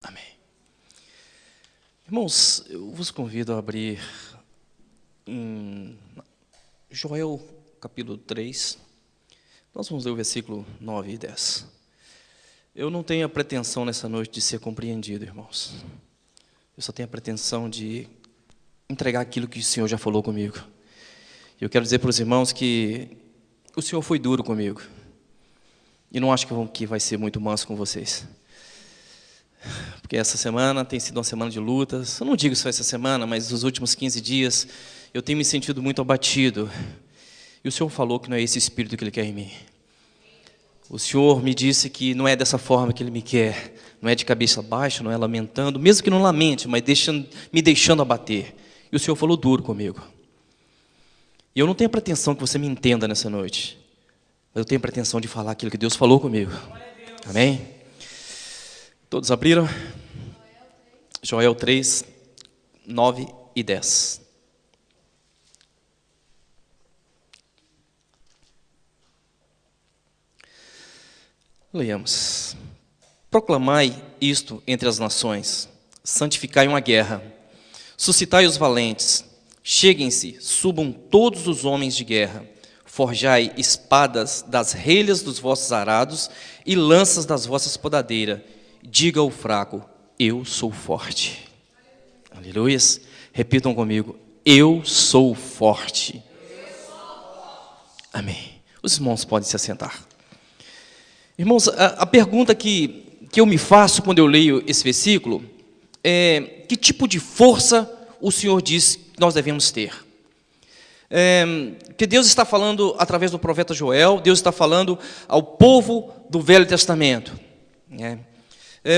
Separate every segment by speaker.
Speaker 1: Amém. Irmãos, eu vos convido a abrir em Joel, capítulo 3. Nós vamos ler o versículo 9 e 10. Eu não tenho a pretensão nessa noite de ser compreendido, irmãos. Eu só tenho a pretensão de entregar aquilo que o Senhor já falou comigo. Eu quero dizer para os irmãos que o Senhor foi duro comigo. E não acho que vai ser muito manso com vocês. Porque essa semana tem sido uma semana de lutas. Eu não digo só essa semana, mas nos últimos 15 dias eu tenho me sentido muito abatido. E o Senhor falou que não é esse espírito que Ele quer em mim. O Senhor me disse que não é dessa forma que Ele me quer. Não é de cabeça baixa, não é lamentando, mesmo que não lamente, mas me deixando abater. E o Senhor falou duro comigo. E eu não tenho a pretensão que você me entenda nessa noite. Mas eu tenho a pretensão de falar aquilo que Deus falou comigo. Amém? Todos abriram? Joel 3, 9 e 10. Leiamos. Proclamai isto entre as nações, santificai uma guerra, suscitai os valentes, cheguem-se, subam todos os homens de guerra, forjai espadas das relhas dos vossos arados e lanças das vossas podadeiras. Diga ao fraco, eu sou forte. Aleluias. Repitam comigo, eu sou forte. Amém. Os irmãos podem se assentar. Irmãos, a pergunta que eu me faço quando eu leio esse versículo é: que tipo de força o Senhor diz que nós devemos ter? Que Deus está falando através do profeta Joel, Deus está falando ao povo do Velho Testamento.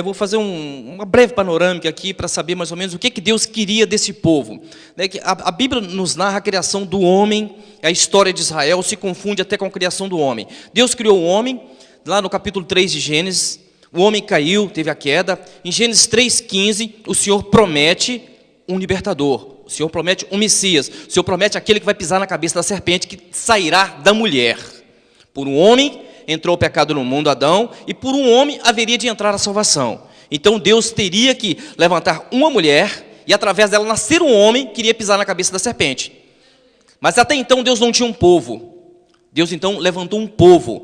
Speaker 1: Vou fazer uma breve panorâmica aqui para saber mais ou menos o que Deus queria desse povo. A Bíblia nos narra a criação do homem, a história de Israel se confunde até com a criação do homem. Deus criou o homem, lá no capítulo 3 de Gênesis, o homem caiu, teve a queda. Em Gênesis 3,15, o Senhor promete um libertador, o Senhor promete um Messias, o Senhor promete aquele que vai pisar na cabeça da serpente, que sairá da mulher. Por um homem entrou o pecado no mundo, Adão, e por um homem haveria de entrar a salvação. Então Deus teria que levantar uma mulher, e através dela nascer um homem que iria pisar na cabeça da serpente. Mas até então Deus não tinha um povo. Deus então levantou um povo.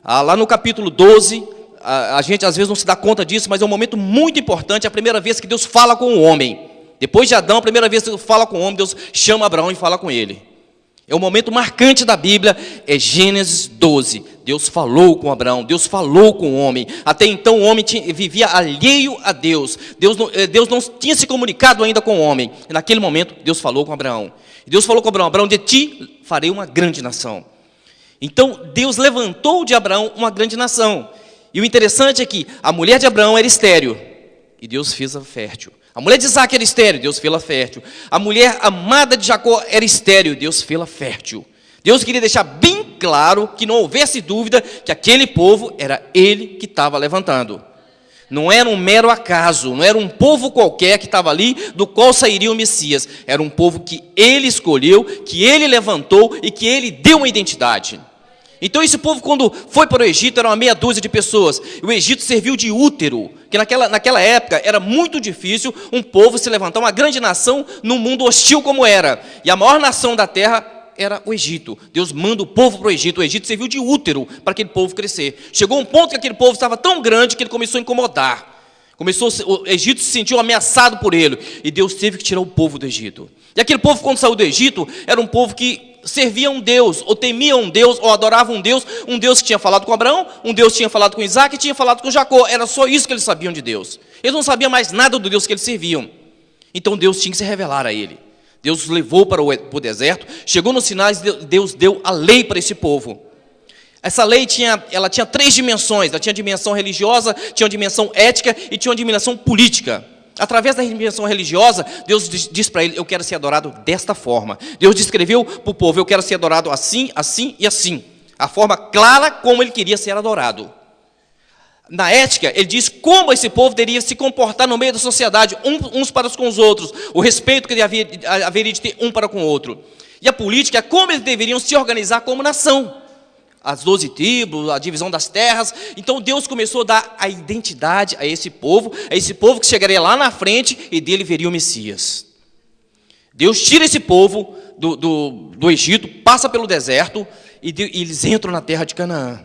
Speaker 1: Lá no capítulo 12, a gente às vezes não se dá conta disso, mas é um momento muito importante, é a primeira vez que Deus fala com o homem. Depois de Adão, a primeira vez que Deus fala com o homem, Deus chama Abraão e fala com ele. É um momento marcante da Bíblia, é Gênesis 12. Deus falou com Abraão, Deus falou com o homem. Até então o homem vivia alheio a Deus. Deus não tinha se comunicado ainda com o homem. E naquele momento Deus falou com Abraão. E Deus falou com Abraão, Abraão, de ti farei uma grande nação. Então Deus levantou de Abraão uma grande nação. E o interessante é que a mulher de Abraão era estéril, e Deus fez-a fértil. A mulher de Isaac era estéril, Deus fez-la fértil. A mulher amada de Jacó era estéril, Deus fez-la fértil. Deus queria deixar bem claro que não houvesse dúvida que aquele povo era Ele que estava levantando. Não era um mero acaso, não era um povo qualquer que estava ali, do qual sairia o Messias. Era um povo que Ele escolheu, que Ele levantou e que Ele deu uma identidade. Então esse povo, quando foi para o Egito, era uma meia dúzia de pessoas. O Egito serviu de útero, que naquela época era muito difícil um povo se levantar, uma grande nação num mundo hostil como era. E a maior nação da terra era o Egito. Deus manda o povo para o Egito serviu de útero para aquele povo crescer. Chegou um ponto que aquele povo estava tão grande que ele começou a incomodar. O Egito se sentiu ameaçado por ele, e Deus teve que tirar o povo do Egito. E aquele povo, quando saiu do Egito, era um povo que servia um Deus, ou temia um Deus, ou adorava um Deus que tinha falado com Abraão, um Deus que tinha falado com Isaac e tinha falado com Jacó. Era só isso que eles sabiam de Deus. Eles não sabiam mais nada do Deus que eles serviam. Então Deus tinha que se revelar a ele. Deus os levou para o deserto, chegou nos Sinais, Deus deu a lei para esse povo. Essa lei tinha 3 dimensões. Ela tinha dimensão religiosa, tinha uma dimensão ética e tinha uma dimensão política. Através da dimensão religiosa, Deus diz para ele: eu quero ser adorado desta forma. Deus descreveu para o povo: eu quero ser adorado assim, assim e assim. A forma clara como ele queria ser adorado. Na ética, ele diz como esse povo deveria se comportar no meio da sociedade, uns para com os outros, o respeito que haveria de ter um para com o outro. E a política é como eles deveriam se organizar como nação. as 12 tribos, a divisão das terras. Então Deus começou a dar a identidade a esse povo que chegaria lá na frente e dele viria o Messias. Deus tira esse povo do Egito, passa pelo deserto e eles entram na terra de Canaã.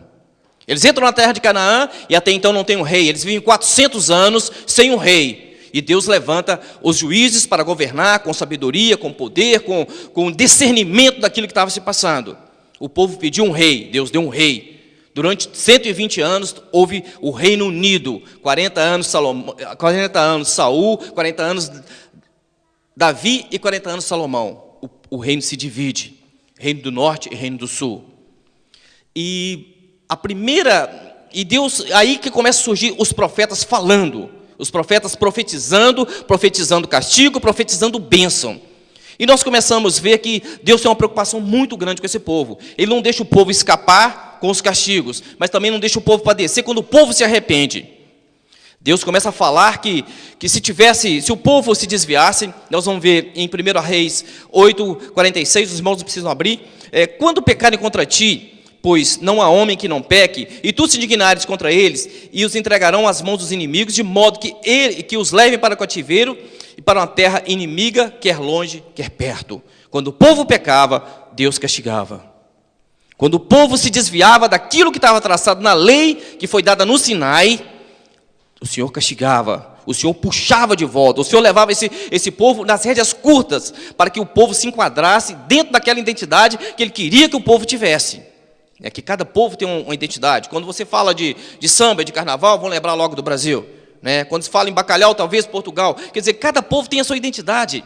Speaker 1: Eles entram na terra de Canaã e até então não tem um rei. Eles vivem 400 anos sem um rei. E Deus levanta os juízes para governar com sabedoria, com poder, com discernimento daquilo que estava se passando. O povo pediu um rei, Deus deu um rei. Durante 120 anos houve o reino unido. 40 anos Saul, 40 anos Davi e 40 anos Salomão. O reino se divide. Reino do norte e reino do sul. E Deus, aí que começa a surgir os profetas falando. Os profetas profetizando castigo, profetizando bênção. E nós começamos a ver que Deus tem uma preocupação muito grande com esse povo. Ele não deixa o povo escapar com os castigos, mas também não deixa o povo padecer quando o povo se arrepende. Deus começa a falar que se o povo se desviasse, nós vamos ver em 1 Reis 8:46, os irmãos precisam abrir, quando pecarem contra ti, pois não há homem que não peque, e tu se indignares contra eles, e os entregarão às mãos dos inimigos, de modo que os levem para o cativeiro, e para uma terra inimiga, quer longe, quer perto. Quando o povo pecava, Deus castigava. Quando o povo se desviava daquilo que estava traçado na lei, que foi dada no Sinai, o Senhor castigava, o Senhor puxava de volta, o Senhor levava esse povo nas rédeas curtas, para que o povo se enquadrasse dentro daquela identidade que Ele queria que o povo tivesse. É que cada povo tem uma identidade. Quando você fala de samba, de carnaval, vão lembrar logo do Brasil. Né? Quando se fala em bacalhau, talvez Portugal. Quer dizer, cada povo tem a sua identidade.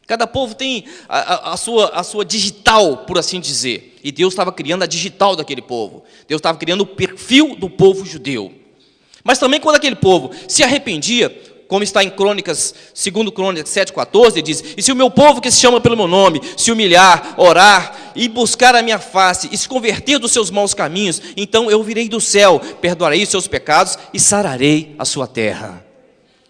Speaker 1: Cada povo tem a sua digital, por assim dizer. E Deus estava criando a digital daquele povo. Deus estava criando o perfil do povo judeu. Mas também quando aquele povo se arrependia, como está em Crônicas, 2 Crônicas 7:14, diz: e se o meu povo que se chama pelo meu nome, se humilhar, orar e buscar a minha face, e se converter dos seus maus caminhos, então eu virei do céu, perdoarei os seus pecados e sararei a sua terra.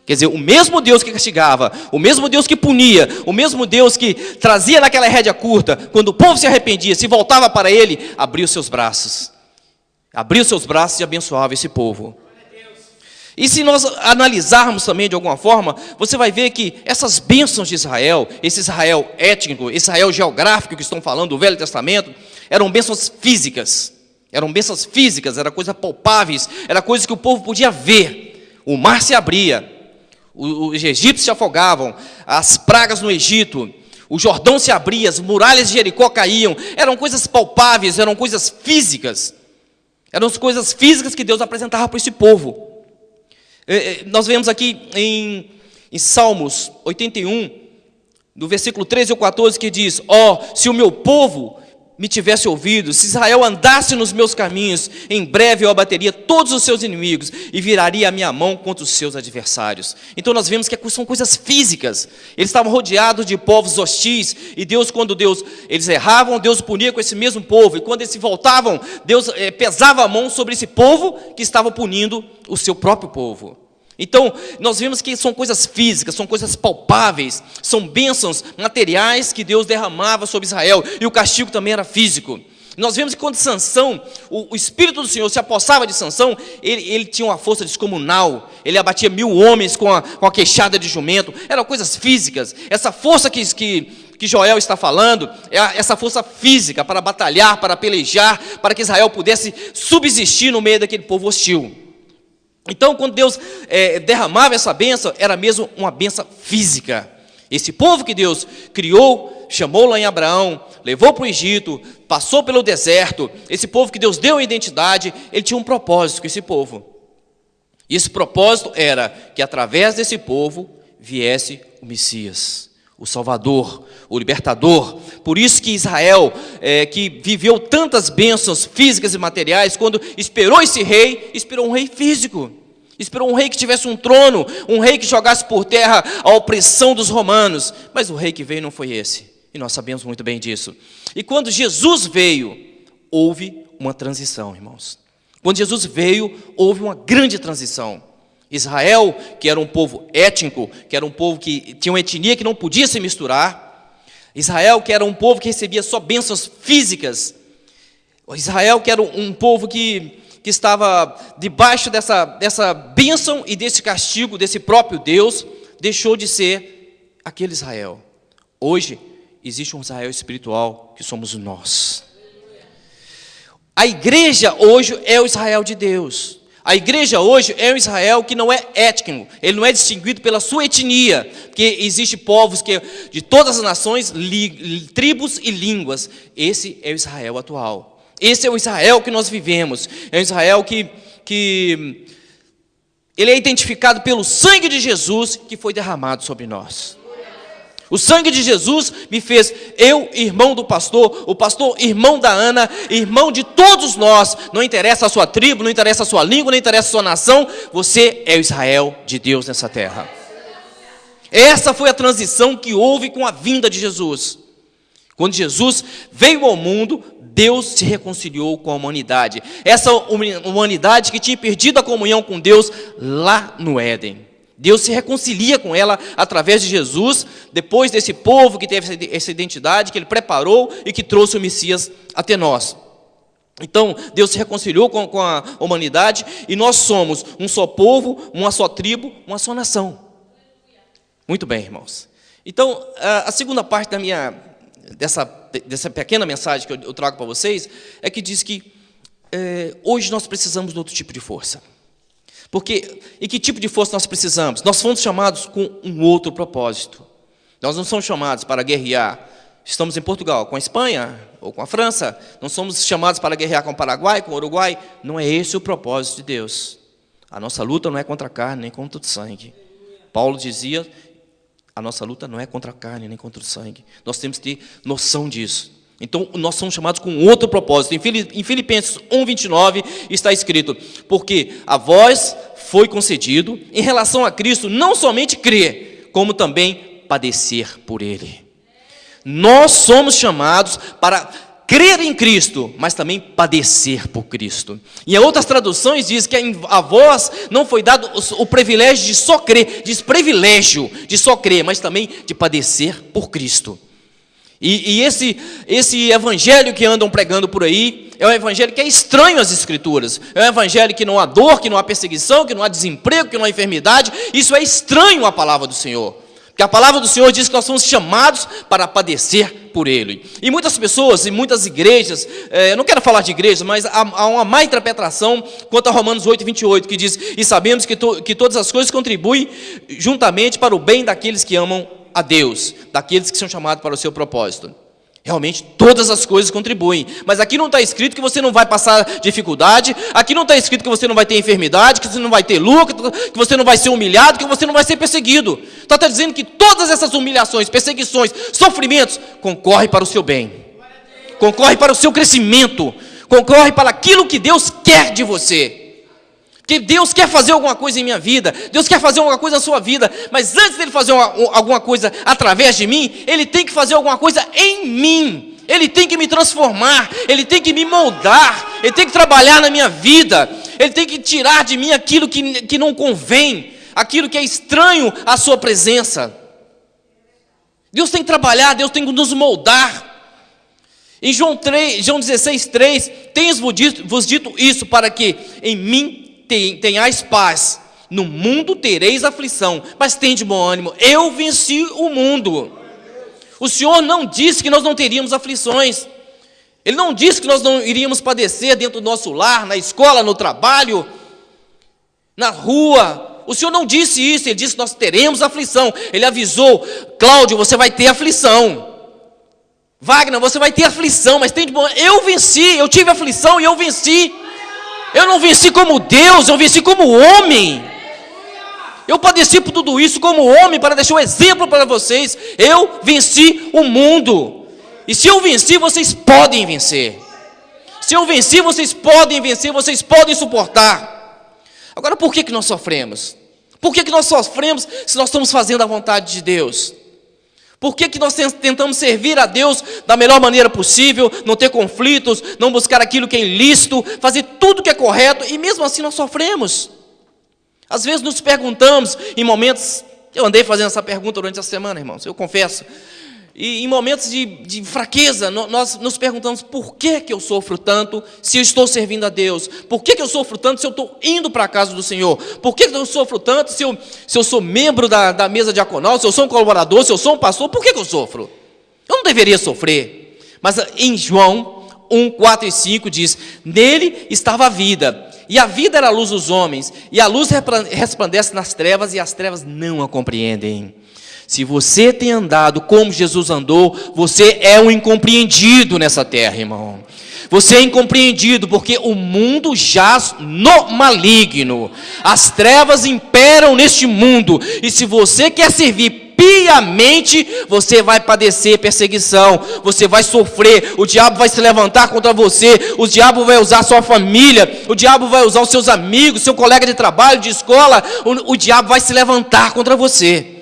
Speaker 1: Quer dizer, o mesmo Deus que castigava, o mesmo Deus que punia, o mesmo Deus que trazia naquela rédea curta, quando o povo se arrependia, se voltava para Ele, abria os seus braços e abençoava esse povo. E se nós analisarmos também de alguma forma, você vai ver que essas bênçãos de Israel, esse Israel étnico, esse Israel geográfico que estão falando do Velho Testamento, eram bênçãos físicas, eram coisas palpáveis, eram coisas que o povo podia ver. O mar se abria, os egípcios se afogavam, as pragas no Egito, o Jordão se abria, as muralhas de Jericó caíam, eram coisas palpáveis, eram coisas físicas que Deus apresentava para esse povo. Nós vemos aqui em Salmos 81, no versículo 13 ou 14, que diz: se o meu povo me tivesse ouvido, se Israel andasse nos meus caminhos, em breve eu abateria todos os seus inimigos e viraria a minha mão contra os seus adversários. Então nós vemos que são coisas físicas. Eles estavam rodeados de povos hostis, e quando eles erravam, Deus punia com esse mesmo povo, e quando eles se voltavam, Deus pesava a mão sobre esse povo que estava punindo o seu próprio povo. Então, nós vemos que são coisas físicas, são coisas palpáveis, são bênçãos materiais que Deus derramava sobre Israel, e o castigo também era físico. Nós vemos que quando Sansão, o Espírito do Senhor se apossava de Sansão, ele tinha uma força descomunal, ele abatia 1000 homens com a queixada de jumento, eram coisas físicas. Essa força que Joel está falando, é essa força física para batalhar, para pelejar, para que Israel pudesse subsistir no meio daquele povo hostil. Então, quando Deus derramava essa bênção, era mesmo uma bênção física. Esse povo que Deus criou, chamou lá em Abraão, levou para o Egito, passou pelo deserto, esse povo que Deus deu a identidade, ele tinha um propósito com esse povo. E esse propósito era que através desse povo viesse o Messias, o Salvador, o Libertador. Por isso que Israel, que viveu tantas bênçãos físicas e materiais, quando esperou esse rei, esperou um rei físico. Esperou um rei que tivesse um trono, um rei que jogasse por terra a opressão dos romanos. Mas o rei que veio não foi esse, e nós sabemos muito bem disso. E quando Jesus veio, houve uma transição, irmãos. Quando Jesus veio, houve uma grande transição. Israel, que era um povo étnico, que era um povo que tinha uma etnia que não podia se misturar. Israel, que era um povo que recebia só bênçãos físicas. Israel, que era um povo que estava debaixo dessa bênção e desse castigo, desse próprio Deus, deixou de ser aquele Israel. Hoje, existe um Israel espiritual, que somos nós. A igreja hoje é o Israel de Deus. A igreja hoje é um Israel que não é étnico, ele não é distinguido pela sua etnia, porque existem povos de todas as nações, tribos e línguas. Esse é o Israel atual. Esse é o Israel que nós vivemos. É um Israel que ele é identificado pelo sangue de Jesus que foi derramado sobre nós. O sangue de Jesus me fez, eu, irmão do pastor, o pastor, irmão da Ana, irmão de todos nós. Não interessa a sua tribo, não interessa a sua língua, não interessa a sua nação. Você é o Israel de Deus nessa terra. Essa foi a transição que houve com a vinda de Jesus. Quando Jesus veio ao mundo, Deus se reconciliou com a humanidade. Essa humanidade que tinha perdido a comunhão com Deus lá no Éden. Deus se reconcilia com ela através de Jesus, depois desse povo que teve essa identidade, que Ele preparou e que trouxe o Messias até nós. Então, Deus se reconciliou com a humanidade e nós somos um só povo, uma só tribo, uma só nação. Muito bem, irmãos. Então, a segunda parte dessa pequena mensagem que eu trago para vocês é que diz que hoje nós precisamos de outro tipo de força. Porque, e que tipo de força nós precisamos? Nós fomos chamados com um outro propósito. Nós não somos chamados para guerrear. Estamos em Portugal, com a Espanha ou com a França. Não somos chamados para guerrear com o Paraguai, com o Uruguai. Não é esse o propósito de Deus. A nossa luta não é contra a carne, nem contra o sangue. Paulo dizia, a nossa luta não é contra a carne, nem contra o sangue. Nós temos que ter noção disso. Então, nós somos chamados com outro propósito. Em Filipenses 1:29 está escrito: porque a vós foi concedido, em relação a Cristo, não somente crer, como também padecer por Ele. Nós somos chamados para crer em Cristo, mas também padecer por Cristo. E em outras traduções diz que a vós não foi dado o privilégio de só crer, diz privilégio de só crer, mas também de padecer por Cristo. E esse evangelho que andam pregando por aí é um evangelho que é estranho às Escrituras. É um evangelho que não há dor, que não há perseguição, que não há desemprego, que não há enfermidade. Isso é estranho à palavra do Senhor. Porque a palavra do Senhor diz que nós somos chamados para padecer por Ele. E muitas pessoas, e muitas igrejas, eu não quero falar de igreja, mas há uma má interpretação quanto a Romanos 8:28, que diz: e sabemos que todas as coisas contribuem juntamente para o bem daqueles que amam a Deus, daqueles que são chamados para o seu propósito. Realmente todas as coisas contribuem, mas aqui não está escrito que você não vai passar dificuldade, aqui não está escrito que você não vai ter enfermidade, que você não vai ter lucro, que você não vai ser humilhado, que você não vai ser perseguido. Está dizendo que todas essas humilhações, perseguições, sofrimentos concorrem para o seu bem, concorrem para o seu crescimento, concorrem para aquilo que Deus quer de você. Que Deus quer fazer alguma coisa em minha vida, Deus quer fazer alguma coisa na sua vida, mas antes dele fazer alguma coisa através de mim, Ele tem que fazer alguma coisa em mim, Ele tem que me transformar, Ele tem que me moldar, Ele tem que trabalhar na minha vida, Ele tem que tirar de mim aquilo que não convém, aquilo que é estranho à sua presença. Deus tem que trabalhar, Deus tem que nos moldar. Em João 16:3, tenho-vos dito isso, para que em mim tenhais paz. No mundo tereis aflição, mas tende bom ânimo, eu venci o mundo. O Senhor não disse que nós não teríamos aflições. Ele não disse que nós não iríamos padecer dentro do nosso lar, na escola, no trabalho, na rua. O Senhor não disse isso, Ele disse que nós teremos aflição. Ele avisou: Cláudio, você vai ter aflição. Wagner, você vai ter aflição, mas tende bom ânimo. Eu venci, eu tive aflição e eu venci. Eu não venci como Deus, eu venci como homem. Eu padeci por tudo isso como homem, para deixar um exemplo para vocês. Eu venci o mundo. E se eu venci, vocês podem vencer. Se eu venci, vocês podem vencer, vocês podem suportar. Agora, por que nós sofremos? Por que nós sofremos se nós estamos fazendo a vontade de Deus? Por que nós tentamos servir a Deus da melhor maneira possível, não ter conflitos, não buscar aquilo que é ilícito, fazer tudo que é correto, e mesmo assim nós sofremos? Às vezes nos perguntamos, em momentos, eu andei fazendo essa pergunta durante a semana, irmãos, eu confesso, E em momentos de fraqueza, nós nos perguntamos: por que eu sofro tanto se eu estou servindo a Deus? Por que eu sofro tanto se eu estou indo para a casa do Senhor? Por que eu sofro tanto se eu sou membro da mesa diaconal, se eu sou um colaborador, se eu sou um pastor? Por que eu sofro? Eu não deveria sofrer. Mas em João 1, 4 e 5 diz: nele estava a vida, e a vida era a luz dos homens, e a luz resplandece nas trevas, e as trevas não a compreendem. Se você tem andado como Jesus andou, você é um incompreendido nessa terra, irmão. Você é incompreendido porque o mundo jaz no maligno. As trevas imperam neste mundo. E se você quer servir piamente, você vai padecer perseguição, você vai sofrer, o diabo vai se levantar contra você, o diabo vai usar sua família, o diabo vai usar os seus amigos, seu colega de trabalho, de escola, o diabo vai se levantar contra você.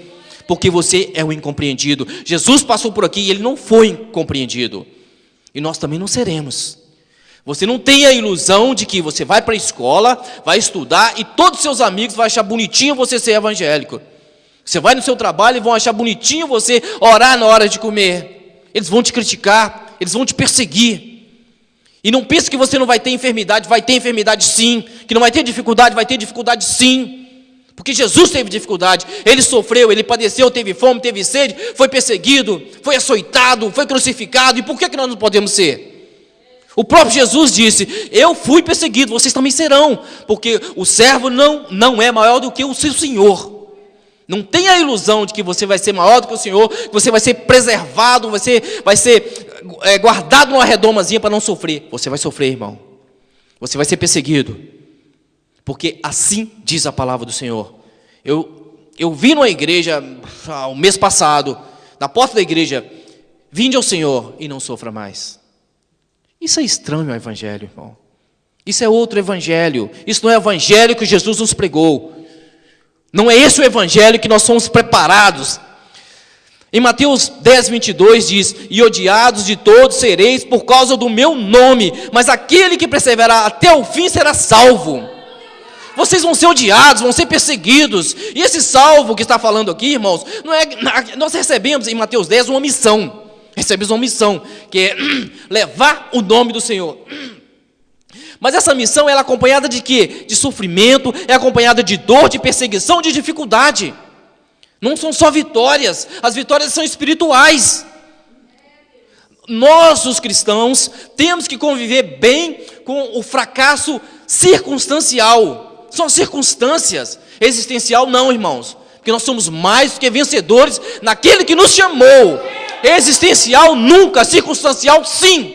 Speaker 1: Porque você é um incompreendido. Jesus passou por aqui e ele não foi compreendido. E nós também não seremos. Você não tem a ilusão de que você vai para a escola, vai estudar e todos os seus amigos vão achar bonitinho você ser evangélico. Você vai no seu trabalho e vão achar bonitinho você orar na hora de comer. Eles vão te criticar, eles vão te perseguir. E não pense que você não vai ter enfermidade sim. Que não vai ter dificuldade sim. Porque Jesus teve dificuldade, ele sofreu, ele padeceu, teve fome, teve sede, foi perseguido, foi açoitado, foi crucificado. E por que nós não podemos ser? O próprio Jesus disse: eu fui perseguido, vocês também serão, porque o servo não é maior do que o seu Senhor. Não tenha a ilusão de que você vai ser maior do que o Senhor, que você vai ser preservado, você vai ser guardado numa redomazinha para não sofrer. Você vai sofrer, irmão. Você vai ser perseguido. Porque assim diz a palavra do Senhor. Eu vi numa igreja, o mês passado, na porta da igreja: vinde ao Senhor e não sofra mais. Isso é estranho ao evangelho, irmão. Isso é outro evangelho. Isso não é o evangelho que Jesus nos pregou. Não é esse o evangelho que nós somos preparados. Em Mateus 10, 22 diz: e odiados de todos sereis por causa do meu nome, mas aquele que perseverar até o fim será salvo. Vocês vão ser odiados, vão ser perseguidos. E esse salvo que está falando aqui, irmãos, nós recebemos em Mateus 10 uma missão. Recebemos uma missão, que é levar o nome do Senhor. Mas essa missão é acompanhada de quê? De sofrimento, é acompanhada de dor, de perseguição, de dificuldade. Não são só vitórias, as vitórias são espirituais. Nós, os cristãos, temos que conviver bem com o fracasso circunstancial. São circunstâncias. Existencial não, irmãos, porque nós somos mais do que vencedores naquele que nos chamou. Existencial nunca, circunstancial sim.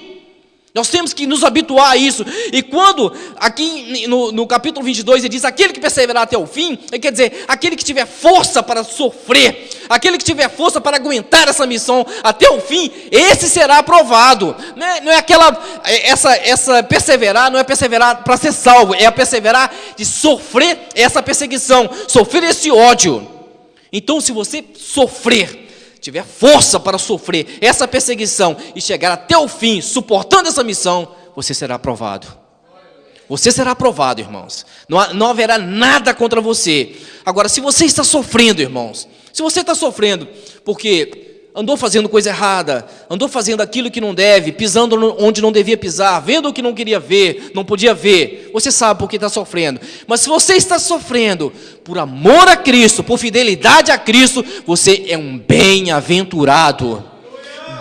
Speaker 1: Nós temos que nos habituar a isso. E quando, aqui no capítulo 22, ele diz: aquele que perseverar até o fim, ele quer dizer, aquele que tiver força para sofrer, aquele que tiver força para aguentar essa missão até o fim, esse será aprovado. Não é aquela, essa perseverar, não é perseverar para ser salvo, é a perseverar de sofrer essa perseguição, sofrer esse ódio. Então, se você sofrer, tiver força para sofrer essa perseguição e chegar até o fim, suportando essa missão, você será aprovado. Você será aprovado, irmãos. Não haverá nada contra você. Agora, se você está sofrendo, irmãos, se você está sofrendo porque andou fazendo coisa errada, andou fazendo aquilo que não deve, pisando onde não devia pisar, vendo o que não queria ver, não podia ver, você sabe por que está sofrendo. Mas se você está sofrendo por amor a Cristo, por fidelidade a Cristo, você é um bem-aventurado.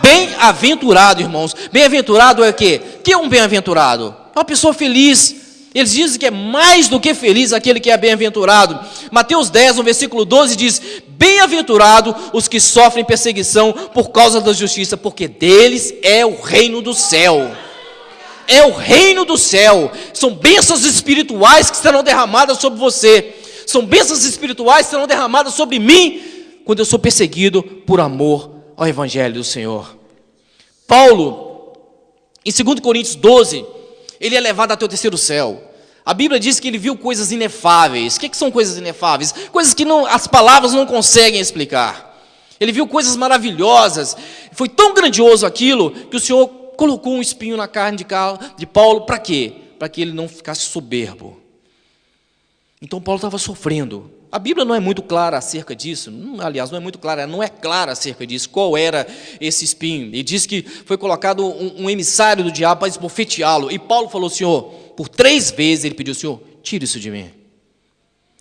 Speaker 1: Bem-aventurado, irmãos. Bem-aventurado é o quê? O que é um bem-aventurado? É uma pessoa feliz. Eles dizem que é mais do que feliz aquele que é bem-aventurado. Mateus 10, no versículo 12 diz: bem-aventurado os que sofrem perseguição por causa da justiça, porque deles é o reino do céu. É o reino do céu. São bênçãos espirituais que serão derramadas sobre você. São bênçãos espirituais que serão derramadas sobre mim quando eu sou perseguido por amor ao evangelho do Senhor. Paulo, em 2 Coríntios 12, ele é levado até o terceiro céu. A Bíblia diz que ele viu coisas inefáveis. O que são coisas inefáveis? Coisas que as palavras não conseguem explicar. Ele viu coisas maravilhosas. Foi tão grandioso aquilo que o Senhor colocou um espinho na carne de Paulo. Para quê? Para que ele não ficasse soberbo. Então Paulo estava sofrendo. A Bíblia não é muito clara acerca disso, aliás, não é muito clara, não é clara acerca disso, qual era esse espinho. E diz que foi colocado um emissário do diabo para esbofeteá-lo. E Paulo falou: Senhor, por 3 vezes ele pediu: Senhor, tira isso de mim.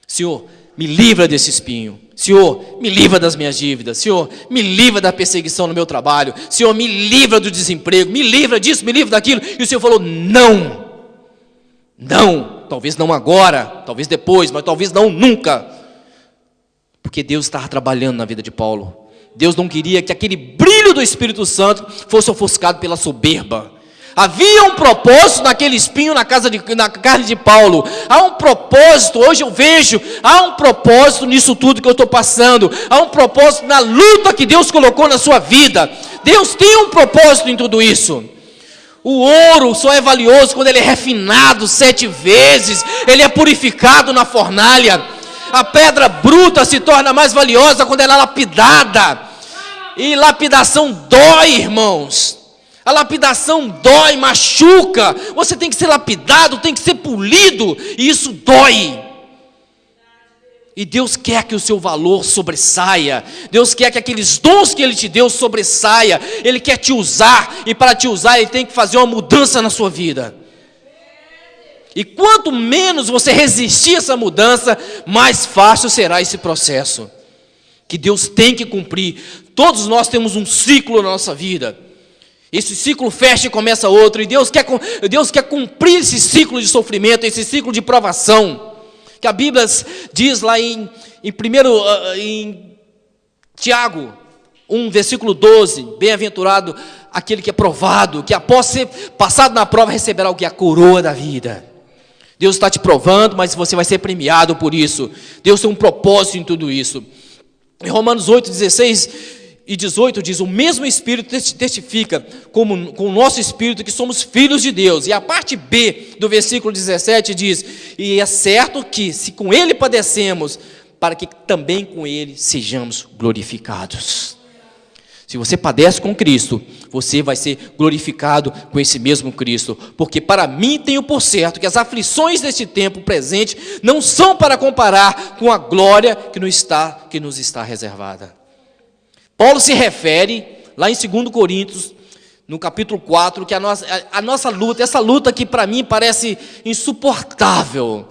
Speaker 1: Senhor, me livra desse espinho. Senhor, me livra das minhas dívidas. Senhor, me livra da perseguição no meu trabalho. Senhor, me livra do desemprego. Me livra disso, me livra daquilo. E o Senhor falou: não. Não, talvez não agora, talvez depois, mas talvez não nunca. Porque Deus estava trabalhando na vida de Paulo. Deus não queria que aquele brilho do Espírito Santo fosse ofuscado pela soberba. Havia um propósito naquele espinho na carne de Paulo. Há um propósito, hoje eu vejo, há um propósito nisso tudo que eu estou passando. Há um propósito na luta que Deus colocou na sua vida. Deus tem um propósito em tudo isso. O ouro só é valioso quando ele é refinado 7 vezes, ele é purificado na fornalha. A pedra bruta se torna mais valiosa quando ela é lapidada. E lapidação dói, irmãos. A lapidação dói, machuca. Você tem que ser lapidado, tem que ser polido, e isso dói. E Deus quer que o seu valor sobressaia. Deus quer que aqueles dons que Ele te deu sobressaia. Ele quer te usar. E para te usar Ele tem que fazer uma mudança na sua vida. E quanto menos você resistir a essa mudança, mais fácil será esse processo. Que Deus tem que cumprir. Todos nós temos um ciclo na nossa vida. Esse ciclo fecha e começa outro. E Deus quer cumprir esse ciclo de sofrimento, esse ciclo de provação. Que a Bíblia diz lá em Tiago 1, versículo 12, bem-aventurado aquele que é provado, que após ser passado na prova receberá o que? A coroa da vida. Deus está te provando, mas você vai ser premiado por isso. Deus tem um propósito em tudo isso. Em Romanos 8, 16 e 18 diz: o mesmo Espírito testifica com o nosso Espírito que somos filhos de Deus. E a parte B do versículo 17 diz: e é certo que se com Ele padecemos, para que também com Ele sejamos glorificados. Se você padece com Cristo, você vai ser glorificado com esse mesmo Cristo. Porque para mim tenho por certo que as aflições deste tempo presente não são para comparar com a glória que nos está reservada. Paulo se refere, lá em 2 Coríntios, no capítulo 4, que a nossa luta, essa luta que para mim parece insuportável.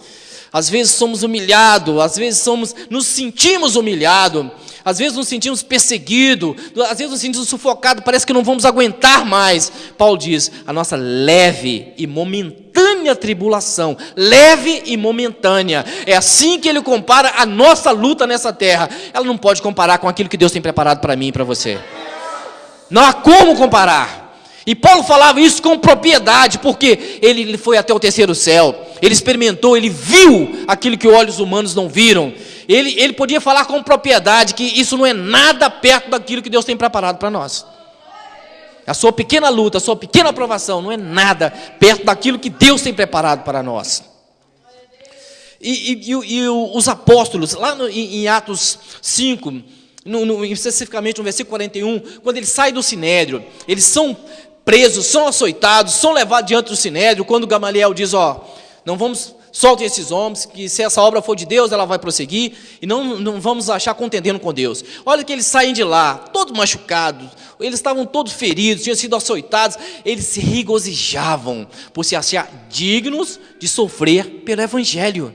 Speaker 1: Às vezes somos humilhados, às vezes nos sentimos humilhados, às vezes nos sentimos perseguidos, às vezes nos sentimos sufocados, parece que não vamos aguentar mais. Paulo diz: a nossa leve e momentânea tribulação, leve e momentânea, é assim que ele compara a nossa luta nessa terra. Ela não pode comparar com aquilo que Deus tem preparado para mim e para você. Não há como comparar. E Paulo falava isso com propriedade, porque ele foi até o 3º céu, ele experimentou, ele viu aquilo que olhos humanos não viram. Ele podia falar com propriedade que isso não é nada perto daquilo que Deus tem preparado para nós. A sua pequena luta, a sua pequena provação não é nada perto daquilo que Deus tem preparado para nós. E os apóstolos, lá em Atos 5, especificamente no versículo 41, quando eles saem do sinédrio, eles são presos, são açoitados, são levados diante do sinédrio. Quando Gamaliel diz: não vamos, soltem esses homens, que se essa obra for de Deus, ela vai prosseguir, e não vamos achar contendendo com Deus. Olha que eles saem de lá, todos machucados, eles estavam todos feridos, tinham sido açoitados, eles se regozijavam por se achar dignos de sofrer pelo Evangelho.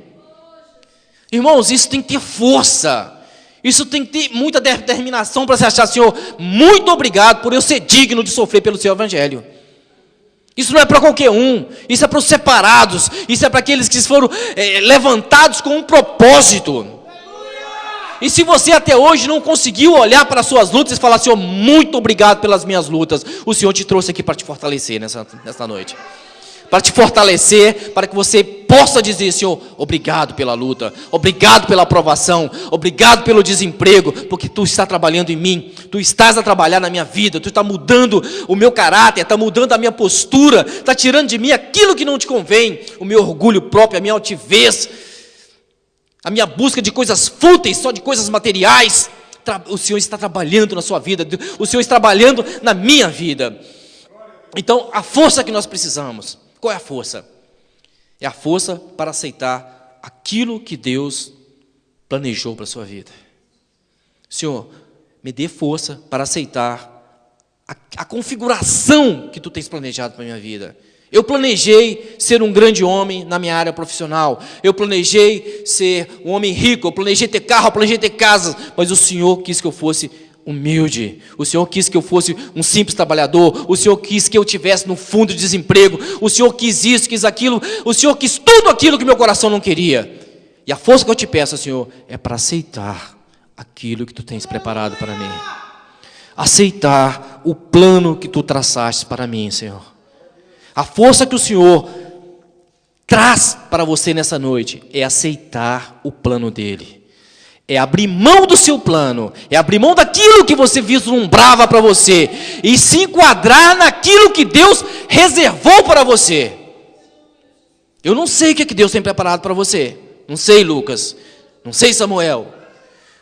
Speaker 1: Irmãos, isso tem que ter força. Isso tem que ter muita determinação para se achar: Senhor, muito obrigado por eu ser digno de sofrer pelo seu Evangelho. Isso não é para qualquer um, isso é para os separados, isso é para aqueles que foram levantados com um propósito. E se você até hoje não conseguiu olhar para as suas lutas e falar: Senhor, muito obrigado pelas minhas lutas, o Senhor te trouxe aqui para te fortalecer nessa noite. Para te fortalecer, para que você possa dizer: Senhor, obrigado pela luta, obrigado pela aprovação, obrigado pelo desemprego, porque Tu está trabalhando em mim, Tu estás a trabalhar na minha vida, Tu está mudando o meu caráter, está mudando a minha postura, está tirando de mim aquilo que não te convém, o meu orgulho próprio, a minha altivez, a minha busca de coisas fúteis, só de coisas materiais. O Senhor está trabalhando na sua vida, o Senhor está trabalhando na minha vida. Então, a força que nós precisamos, qual é a força? É a força para aceitar aquilo que Deus planejou para a sua vida. Senhor, me dê força para aceitar a configuração que Tu tens planejado para a minha vida. Eu planejei ser um grande homem na minha área profissional. Eu planejei ser um homem rico. Eu planejei ter carro, eu planejei ter casa. Mas o Senhor quis que eu fosse humilde. O Senhor quis que eu fosse um simples trabalhador. O Senhor quis que eu estivesse no fundo de desemprego. O Senhor quis isso, quis aquilo. O Senhor quis tudo aquilo que meu coração não queria. E a força que eu te peço, Senhor, é para aceitar aquilo que Tu tens preparado para mim. Aceitar o plano que Tu traçaste para mim, Senhor. A força que o Senhor traz para você nessa noite é aceitar o plano dEle. É abrir mão do seu plano, é abrir mão daquilo que você vislumbrava para você e se enquadrar naquilo que Deus reservou para você. Eu não sei o que Deus tem preparado para você. Não sei, Lucas. Não sei, Samuel.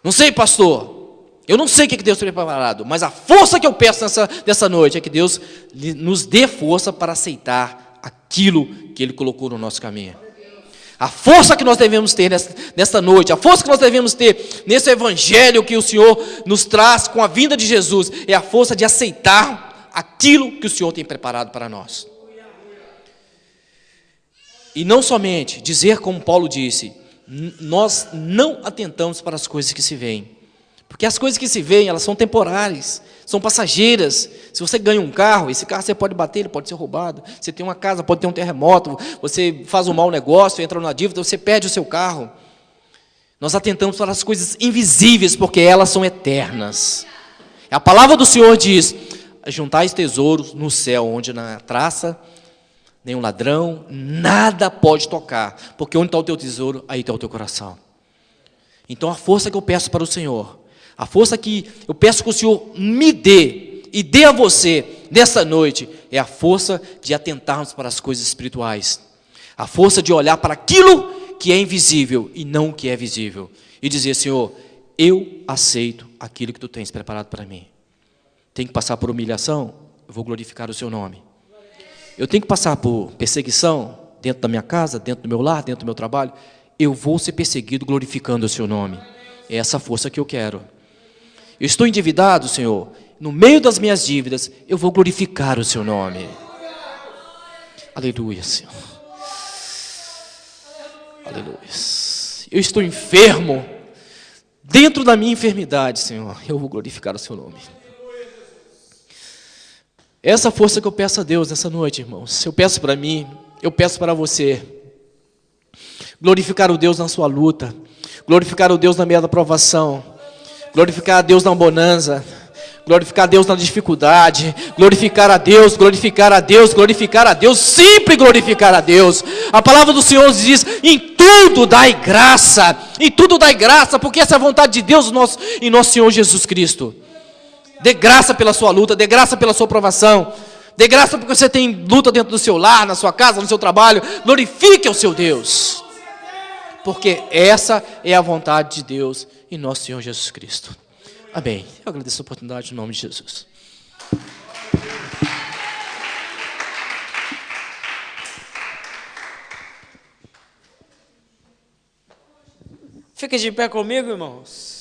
Speaker 1: Não sei, pastor. Eu não sei o que Deus tem preparado, mas a força que eu peço nessa noite é que Deus nos dê força para aceitar aquilo que Ele colocou no nosso caminho. A força que nós devemos ter nesta noite, a força que nós devemos ter nesse evangelho que o Senhor nos traz com a vinda de Jesus, é a força de aceitar aquilo que o Senhor tem preparado para nós. E não somente dizer como Paulo disse, nós não atentamos para as coisas que se veem. Porque as coisas que se veem, elas são temporárias, são passageiras. Se você ganha um carro, esse carro você pode bater, ele pode ser roubado. Você tem uma casa, pode ter um terremoto. Você faz um mau negócio, entra numa dívida, você perde o seu carro. Nós atentamos para as coisas invisíveis, porque elas são eternas. A palavra do Senhor diz, juntais tesouros no céu, onde não há traça, nenhum ladrão, nada pode tocar. Porque onde está o teu tesouro, aí está o teu coração. Então a força que eu peço para o Senhor, a força que eu peço que o Senhor me dê e dê a você nessa noite, é a força de atentarmos para as coisas espirituais. A força de olhar para aquilo que é invisível e não o que é visível. E dizer, Senhor, eu aceito aquilo que Tu tens preparado para mim. Tem que passar por humilhação? Eu vou glorificar o Seu nome. Eu tenho que passar por perseguição dentro da minha casa, dentro do meu lar, dentro do meu trabalho? Eu vou ser perseguido glorificando o Seu nome. É essa força que eu quero. Eu estou endividado, Senhor. No meio das minhas dívidas, eu vou glorificar o Seu nome. Aleluia, Senhor. Aleluia. Eu estou enfermo. Dentro da minha enfermidade, Senhor, eu vou glorificar o Seu nome. Essa força que eu peço a Deus nessa noite, irmãos. Eu peço para mim, eu peço para você. Glorificar o Deus na sua luta. Glorificar o Deus na meia da provação. Glorificar a Deus na bonança. Glorificar a Deus na dificuldade. Glorificar a Deus, glorificar a Deus, glorificar a Deus. Sempre glorificar a Deus. A palavra do Senhor diz, em tudo dai graça. Em tudo dai graça, porque essa é a vontade de Deus em nosso Senhor Jesus Cristo. Dê graça pela sua luta, dê graça pela sua provação. Dê graça porque você tem luta dentro do seu lar, na sua casa, no seu trabalho. Glorifique ao seu Deus. Porque essa é a vontade de Deus em nosso Senhor Jesus Cristo. Amém. Eu agradeço a oportunidade em nome de Jesus.
Speaker 2: Fica de pé comigo, irmãos.